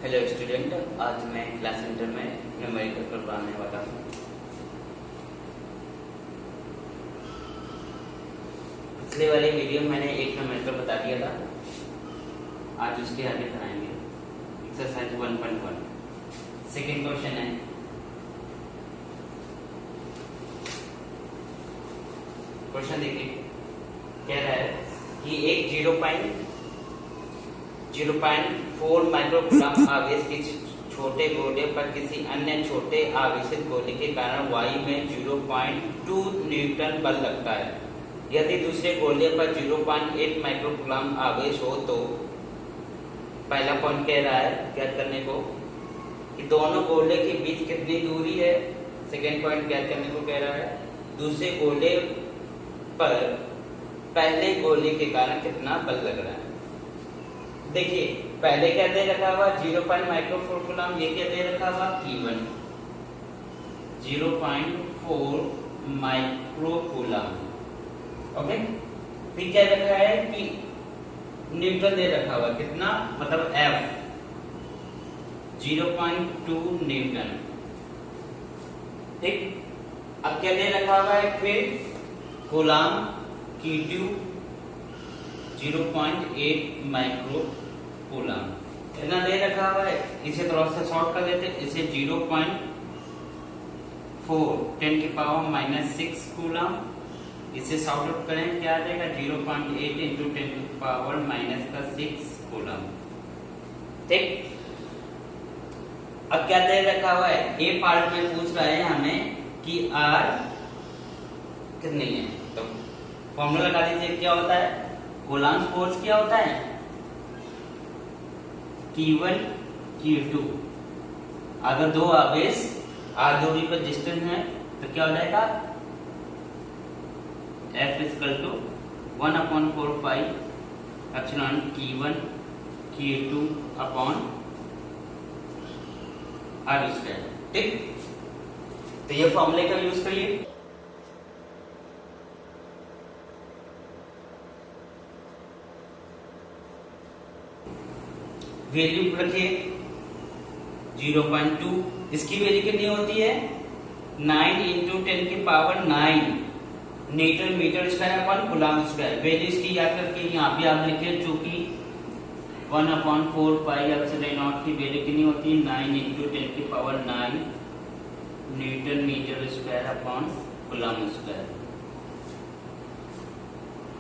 Hello student, आज मैं class centre में न्यूमेरिकल करवाने वाला हूँ। पिछले वाले वीडियो में मैंने एक न्यूमेरिकल बता दिया था, आज उसके आगे कराएंगे। एक्सरसाइज 1.1 सेकेंड क्वेश्चन है। क्वेश्चन देखिए, कह रहा है कि एक 0.4 माइक्रोकूलम आवेश के छोटे गोले पर किसी अन्य छोटे आवेशित गोले के कारण वायु में 0.2 न्यूटन बल लगता है। यदि दूसरे गोले पर 0.8 माइक्रोकूलम आवेश हो तो पहला पॉइंट कह रहा है ज्ञात करने को कि दोनों गोले के बीच कितनी दूरी है। सेकेंड पॉइंट ज्ञात करने को कह रहा है दूसरे गोले पर पहले गोले के कारण कितना बल लग रहा है। देखिए, पहले क्या दे रखा हुआ 0. माइक्रोकूलम, ये क्या दे रखा हुआ Q1 0.4 माइक्रोकूलम। ओके, फिर क्या रखा है कि न्यूटन दे रखा हुआ कितना, मतलब F 0.2 न्यूटन। ठीक, अब क्या दे रखा हुआ है फिर कूलम Q2 0.8 माइक्रोकूलम इतना दे रखा हुआ है। इसे थोड़ा सा शॉर्ट कर लेते, इसे 0.4 10⁻⁶ कूलम, इसे शॉर्ट आउट करें क्या आ जाएगा 0.8 इंटू 10⁻⁻6 कूलम। ठीक, अब क्या दे रखा हुआ है, ए पार्ट में पूछ रहा है हमें कि आर कितनी है। तो फॉर्मूला लगा दीजिए, क्या होता है कूलम्ब फोर्स क्या होता है Q1 Q2। अगर दो आवेश r दूरी पर डिस्टेंस है तो क्या हो जाएगा F = 1/4 pi epsilon Q1 Q2 upon r²। ठीक, तो ये फॉर्मूले का यूज करिए। वैल्यू रखिए 0.2, इसकी वैल्यू कितनी होती है 9 into 10⁹ newton metre square upon coulomb square. Value इसकी याद करके यहाँ पे आप लिखे, चूंकि 1/4 पाई एप्सिलॉन नॉट की वैल्यू कितनी होती है 9 into 10⁹ newton metre square upon coulomb square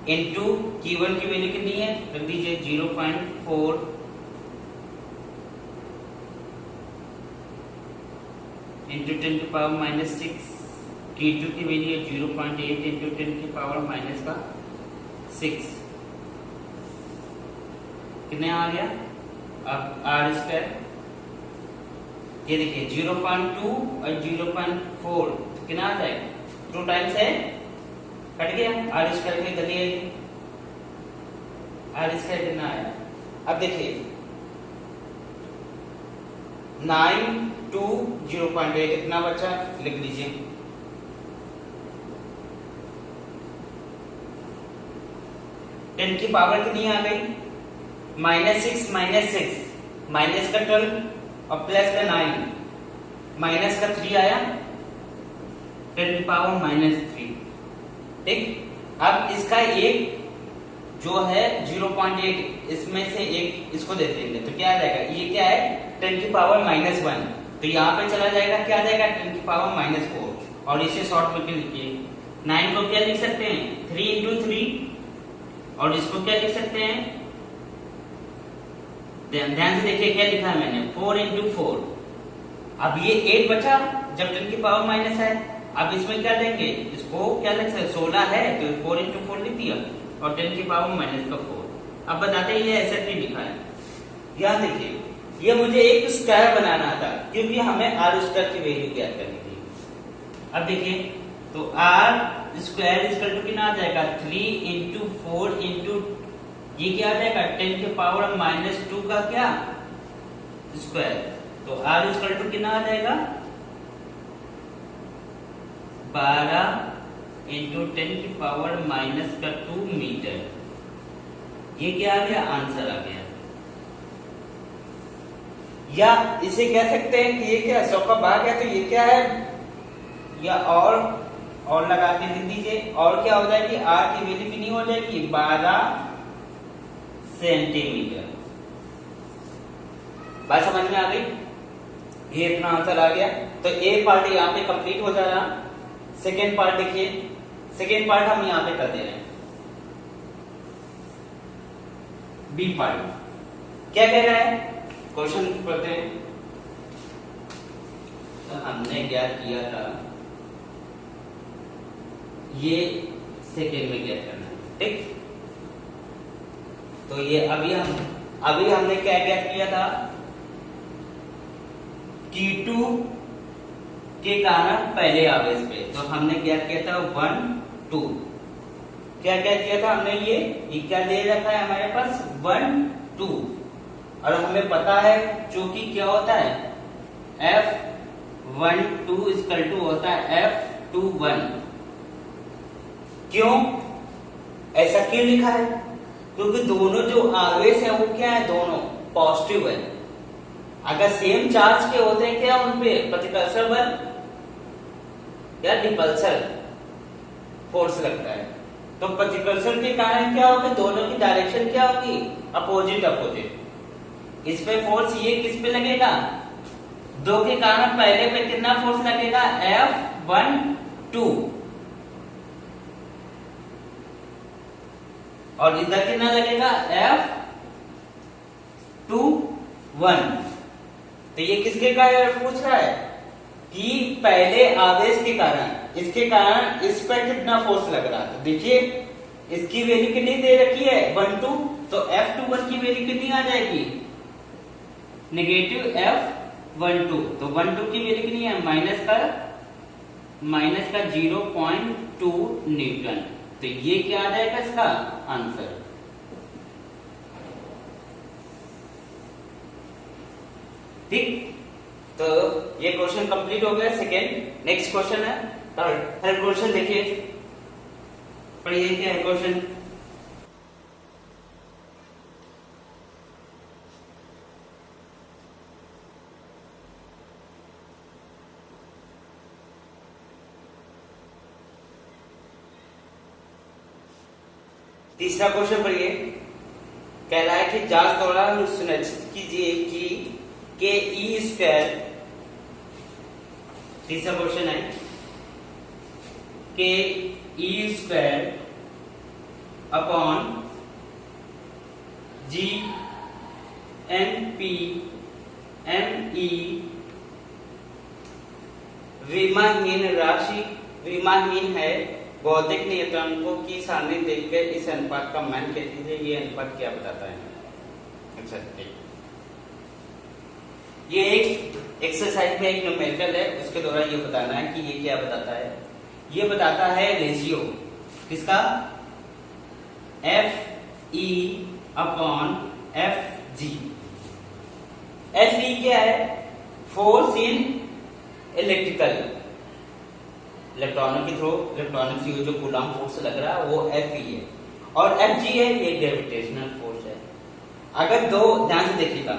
into Q1 की वैल्यू कितनी है रख दीजिए 0.4 इंटू 10⁻⁶। Q2 की वैल्यू 0.8 इंटू 10⁻⁶। कितने आ गया, अब r², ये देखिए 0.2 और 0.4 तो कितना आ जाएगा 2 टाइम्स है, कट गया, r² में गली r² कितना आया। अब देखिए 9 2 0.8 इतना बचा, लिख लीजिए 10 की पावर कितनी आ गई -6 माइनस का 12 और प्लस का 9, माइनस का 3 आया 10⁻⁻3। ठीक, अब इसका एक जो है 0.8 इसमें से एक इसको दे देंगे तो क्या आ जाएगा, ये क्या है 10⁻⁻1, तो यहाँ पे चला जाएगा, क्या आ जाएगा 10⁻⁻4 और इसे शॉर्ट करके लिखिए। 9 को क्या लिख सकते हैं 3 इंटू 3 और इसको क्या लिख सकते हैं, ध्यान से देखिए क्या लिखा है मैंने 4 इंटू 4। अब ये 8 बचा जब 10⁻⁻ है, अब इसमें क्या देंगे, इसको क्या लिख सकते 16 है तो 4 इंटू 4 लिख दिया और 10⁻⁻4। अब बताते हैं ये ऐसा क्यों लिखा है। ध्यान देखिए, ये मुझे एक स्क्वायर बनाना था क्योंकि हमें r² की वैल्यू ज्ञात करनी थी। अब देखिए तो r² कितना आ जाएगा 3 इंटू 4 इंटू ये क्या आ जाएगा 10⁻⁻2 का क्या स्क्वायर, तो r² कितना आ जाएगा 12 इंटू 10⁻⁻2 मीटर। ये क्या आ गया, आंसर आ गया। या इसे कह सकते हैं कि ये क्या 100 का भाग है, तो ये क्या है, या और लगा के लिख दीजिए। और क्या हो जाएगी, आर की वैल्यू कितनी हो जाएगी, 12 सेंटीमीटर। बात समझ में आ गई, ये इतना आंसर आ गया। तो एक पार्ट यहाँ पे कंप्लीट हो जाएगा। सेकेंड पार्ट देखिए, सेकेंड पार्ट हम यहाँ पे कर दे रहे हैं। बी पार्ट क्या कह रहा है, क्वेश्चन पढ़ते हैं। तो हमने क्या किया था, ये सेकेंड में क्या करना है, ठीक। तो ये अभी हमने क्या किया था, T2 के कारण पहले आवेश पे, तो हमने क्या किया था 1 2, क्या किया था हमने, ये क्या दे रखा है हमारे पास 1 2, और हमें पता है चूंकि क्या होता है F12 इक्वल टू होता है F21। क्यों ऐसा क्यों लिखा है, क्योंकि दोनों जो आवेश है वो क्या है, दोनों पॉजिटिव है। अगर सेम चार्ज के होते हैं क्या, उनपे प्रतिकर्षण बल या रिपल्सन फोर्स लगता है, तो प्रतिकर्षण के कारण क्या होगा, दोनों की डायरेक्शन क्या होगी, अपोजिट। इस पे फोर्स ये किस पे लगेगा, 2 के कारण पहले पे कितना फोर्स लगेगा, F12, और इधर कितना लगेगा, F21। तो ये किसके कारण पूछ रहा है, कि पहले आवेश के कारण, इसके कारण इस पर कितना फोर्स लग रहा है। तो देखिए इसकी वैल्यू कितनी दे रखी है 1 2, तो F21 की वैल्यू कितनी आ जाएगी, नेगेटिव F12। तो 1 2 की वैल्यू कितनी है, माइनस का 0.2 न्यूटन। तो ये क्या आ जाएगा इसका आंसर। ठीक, तो ये क्वेश्चन कंप्लीट हो गया सेकेंड। नेक्स्ट क्वेश्चन है थर्ड क्वेश्चन, देखिए पढ़िए क्या है क्वेश्चन। तीसरा क्वेश्चन पढ़िए, कह रहा है कि जांच दौरान सुनिश्चित कीजिए कि के ई स्क्वायर, तीसरा क्वेश्चन है, के E square upon G N P M E विमाहीन राशि, विमाहीन है, भौतिक नियतांकों की सारणी देखकर इस अनुपात का मान कह दीजिए। ये अनुपात क्या बताता है। अच्छा ठीक, ये एक एक्सरसाइज में एक न्यूमेरिकल है, उसके द्वारा ये बताना है कि ये क्या बताता है। ये बताता है रेशियो किसका, F E upon F G. F E क्या है, फोर्स इन इलेक्ट्रिकल, इलेक्ट्रॉनों के थ्रू इलेक्ट्रॉनिक से जो कूलॉम फोर्स लग रहा है वो एफ ई है, और एफ जी है ये ग्रेविटेशनल फोर्स है। अगर दो, ध्यान से देखिएगा,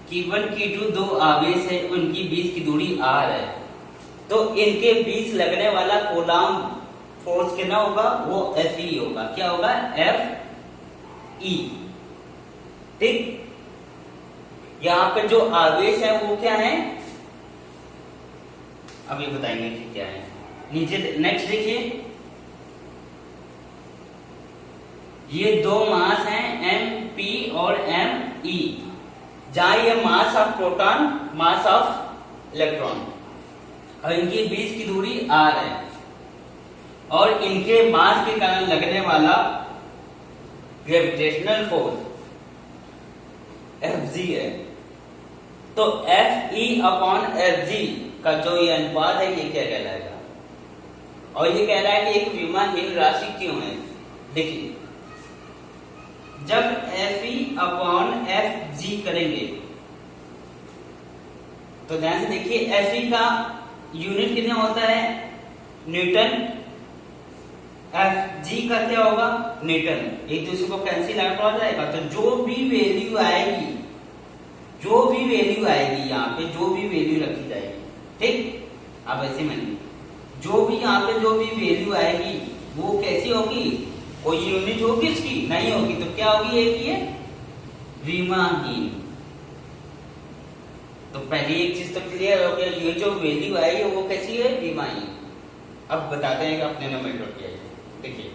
Q1 Q2 दो आवेश है, उनकी बीच की दूरी r है, तो इनके बीच लगने वाला कूलॉम फोर्स कितना होगा, वो एफ ई होगा। क्या होगा, एफ ई। ठीक, यहां पे जो आवेश है वो क्या है, अभी बताएंगे कि क्या है। नीचे नेक्स्ट देखिए, ये दो मास हैं एम पी और एम ई, जहां ये mass of proton, mass of electron, और इनकी बीच की दूरी r है, और इनके मास के कारण लगने वाला ग्रेविटेशनल फोर्स Fg है। तो Fe अपॉन Fg का जो ये अनुपात है ये क्या कहलाएगा, और ये कह रहा है कि एक विमाहीन राशि क्यों है। देखिए, जब Fe अपॉन Fg करेंगे तो ध्यान से देखिए, Fe का यूनिट कितना होता है, न्यूटन, Fg का क्या होगा, न्यूटन। एक दूसरे को कैंसिल आउट हो जाएगा। तो जो भी वैल्यू आएगी यहाँ पे, जो भी वैल्यू रखी जाएगी, ठीक, अब ऐसे मानिए जो भी यहाँ पे जो भी वैल्यू आएगी वो कैसी होगी, कोई यूनिट होगी इसकी, नहीं होगी, तो क्या होगी, एक ये रीमाहीन। तो पहली एक चीज तो क्लियर हो गया, ये जो वैल्यू आई है वो कैसी है, रीमाहीन। अब बताते हैं कि अपने मेथड क्या है। देखिए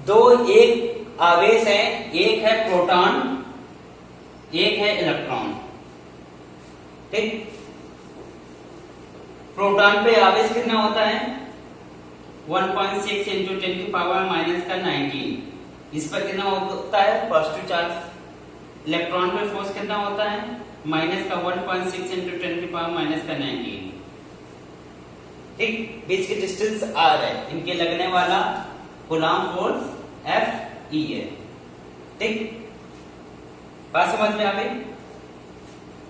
दो एक आवेश है, एक है प्रोटॉन, एक है इलेक्ट्रॉन, ठीक। प्रोटॉन पे आवेश कितना होता है, 1.6 इंटू 10 की पावर माइनस का 19। इस पर कितना होता है, पॉजिटिव चार्ज। इलेक्ट्रॉन पे फोर्स कितना होता है, माइनस का 1.6 इंटू 10 की पावर माइनस का 19, ठीक। बीच की डिस्टेंस r है, इनके लगने वाला कूलम्ब फोर्स Fe है, ठीक। बात समझ में आ गई।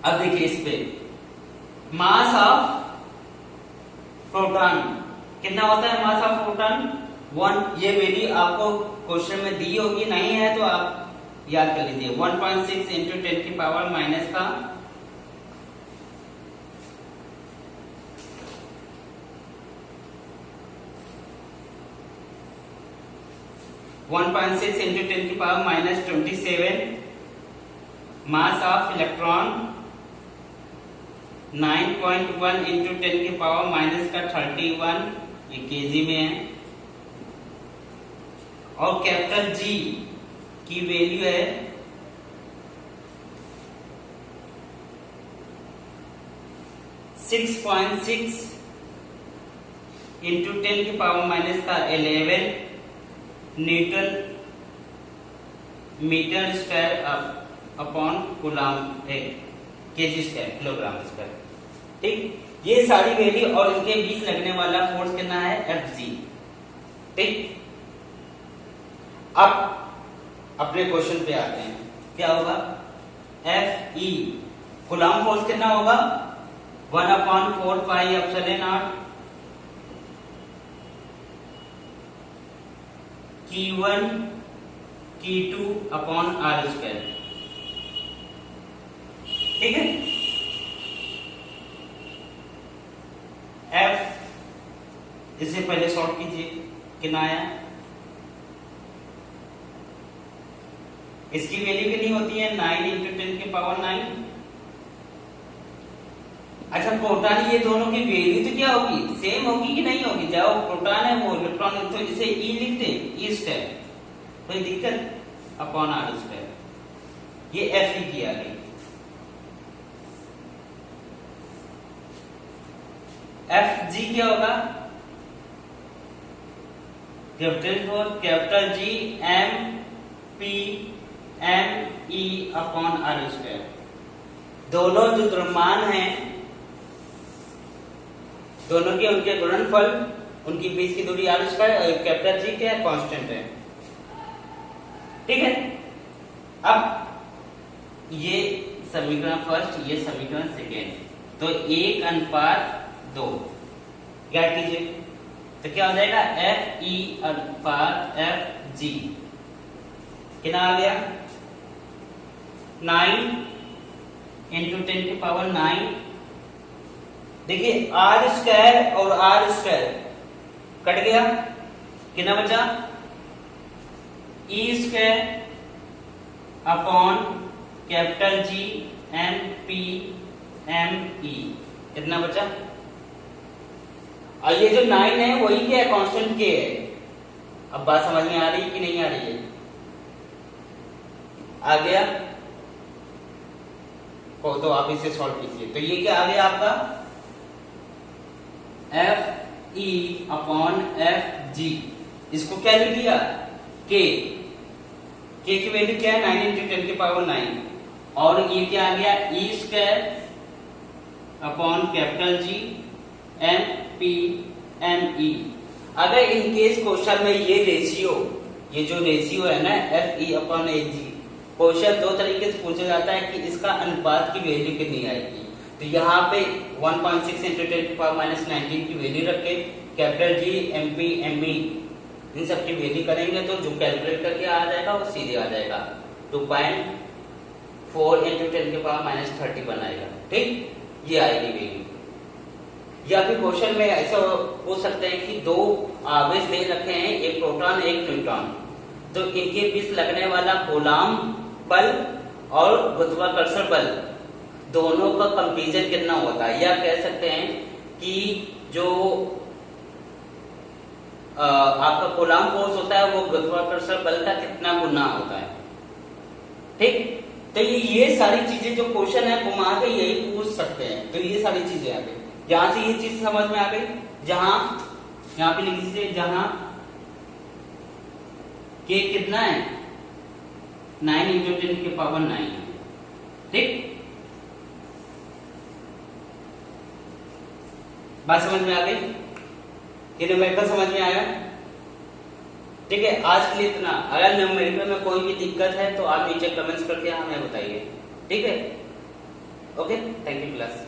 अब देखिए इस पे मास ऑफ प्रोटॉन कितना होता है, मास ऑफ प्रोटॉन 1। ये वैल्यू आपको क्वेश्चन में दी होगी, नहीं है तो आप याद कर लीजिए, 1.6 इंटू 10 की पावर माइनस का 1.6 इंटू 10 की power minus 27। Mass of electron 9.1 into 10 की पावर माइनस का 31, ये केजी में है। और कैपिटल जी की वैल्यू है 6.6 इंटू 10 की पावर माइनस का 11 newton metre square upon coulomb KG square kilogram square, ठीक। ये सारी वैल्यू और इनके बीच लगने वाला फोर्स कितना है, Fg, ठीक। अब अपने क्वेश्चन पे आते हैं, क्या होगा, Fe कूलम्ब फोर्स कितना होगा, 1/4 pi epsilon not Q1 Q2 upon R square, ठीक है। F इसे पहले सॉल्व कीजिए, कितना आया, इसकी वैल्यू कितनी होती है, 9 इंटू 10 की पावर 9। अच्छा प्रोटॉन, ये दोनों की वैल्यू तो क्या होगी, सेम होगी कि नहीं होगी, चाहे वो प्रोटॉन है वो इलेक्ट्रॉन है, तो इसे E लिखते हैं, E स्क्वायर, कोई दिक्कत, अपॉन R स्क्वायर, ये Fe की आ गई। Fg क्या होगा, capital G M P M E upon R square. दोनों जो द्रव्यमान हैं, दोनों के उनके गुणनफल, उनकी बीच की दूरी R स्क्वायर, और कैपिटल G क्या है, कांस्टेंट है, ठीक है। अब ये समीकरण फर्स्ट, ये समीकरण सेकेंड, तो 1:2 ज्ञात कीजिए, तो क्या हो जाएगा, Fe अनुपात Fg कितना आ गया, 9 इंटू 10 की पावर 9। देखिए R स्क्वायर और R स्क्वायर कट गया, कितना बचा, E square upon capital G M P M E, कितना बचा। और ये जो 9 है वही क्या है, कांस्टेंट के है। अब बात समझ में आ रही है कि नहीं आ रही है, आ गया तो आप इसे सॉल्व कीजिए। तो ये क्या आ गया आपका, Fe अपॉन Fg, इसको क्या लिख दिया, K की वैल्यू क्या है, 9 इंटू 10 की पावर 9, और ये क्या आ गया, E square upon capital G M P M E। अगर इन केस क्वेश्चन में ये रेशियो, ये जो रेशियो है ना Fe अपॉन Hg, क्वेश्चन दो तरीके से पूछा जाता है कि इसका अनुपात की वैल्यू कितनी आएगी। तो यहाँ पे 1.6 इंटू 10⁻19 की वैल्यू रख के कैपिटल जी, MP, MB इन सब की वैल्यू करेंगे तो जो कैलकुलेट करके आ जाएगा वो सीधे आ जाएगा 2.4 इंटू 10⁻30 बनाएगा। ठीक, ये आएगी वैल्यू। या फिर क्वेश्चन में ऐसा पूछ सकते हैं कि दो आवेश दे रखे हैं, एक प्रोटॉन एक न्यूट्रॉन, तो इनके बीच लगने वाला कूलॉम बल और गुरुत्वाकर्षण बल दोनों का कंपेरिजन कितना होता है। या कह सकते हैं कि जो आपका कूलॉम फोर्स होता है वो गुरुत्वाकर्षण बल का कितना गुना होता है। ठीक, तो ये सारी चीजें जो क्वेश्चन है घुमा के यही पूछ सकते हैं। तो ये सारी चीजें आ गई, यहां से ये चीज समझ में आ गई। जहां यहाँ पे लिख दीजिए, जहां के कितना है 9 इंटू 10⁻9। ठीक, बात समझ में आ गई, ये न्यूमेरिकल समझ में आया। ठीक है, आज के लिए इतना। अगर न्यूमेरिकल में कोई भी दिक्कत है तो आप नीचे कमेंट्स करके हमें बताइए। ठीक है, ओके, थैंक यू क्लास।